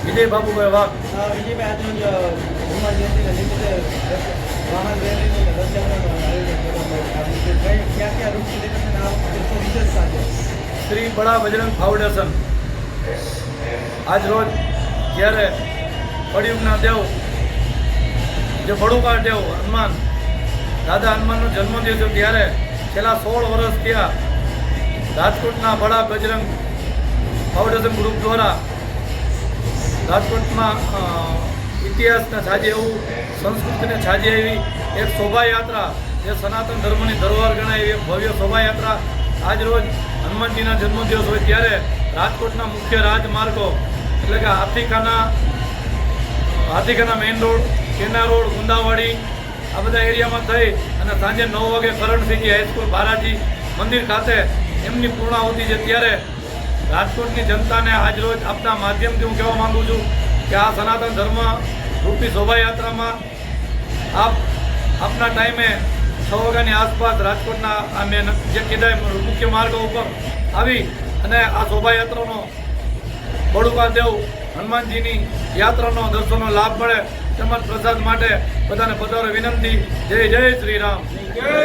વિજય બાબુભાઈ વાઘ. વિજયભાઈ, આજરોજ હનુમાન જયંતિના નિમિત્તે વાહન રેલીનું અને રથયાત્રાનું આયોજન કરવામાં આવ્યું છે. ક્યાં ક્યાં રૂપથી દેખાશે અને આ વખતે શું વિશેષતા છે? શ્રી બડા બજરંગ ફાઉન્ડેશન આજ રોજ જ્યારે કળિયુગના દેવ જે બડુકા દેવ હનુમાન દાદા હનુમાનનો જન્મદિવસ છે ત્યારે છેલ્લા 16 વર્ષ ત્યાં રાજકોટના બડા બજરંગ ફાઉન્ડેશન ગ્રુપ દ્વારા રાજકોટમાં ઇતિહાસને છાજે એવું, સંસ્કૃતિને છાજે એવી એક શોભાયાત્રા, જે સનાતન ધર્મની ધરોહર ગણાય એવી ભવ્ય શોભાયાત્રા આજ રોજ હનુમાનજીના જન્મદિવસ હોય ત્યારે રાજકોટના મુખ્ય રાજમાર્ગો એટલે કે હાથીખાના મેઇન રોડ, કેના રોડ, ગુંદાવાડી આ બધા એરિયામાં થઈ અને સાંજે 9 વાગે કરંટ સિટી હાઈસ્કૂલ બાલાજી મંદિર ખાતે એમની પૂર્ણાહુતિ છે. ત્યારે રાજકોટની જનતાને આજરોજ આપના માધ્યમથી હું કહેવા માગું છું કે આ સનાતન ધર્મ રૂપી શોભાયાત્રામાં આપના ટાઈમે 6 વાગ્યાની આસપાસ રાજકોટના આ મેં જે કીધા મુખ્ય માર્ગો ઉપર આવી અને આ શોભાયાત્રાનો બડુકા દેવ હનુમાનજીની યાત્રાનો દર્શનનો લાભ મળે તેમજ પ્રસાદ માટે બધાને પધારો વિનંતી. જય જય શ્રી રામ. જય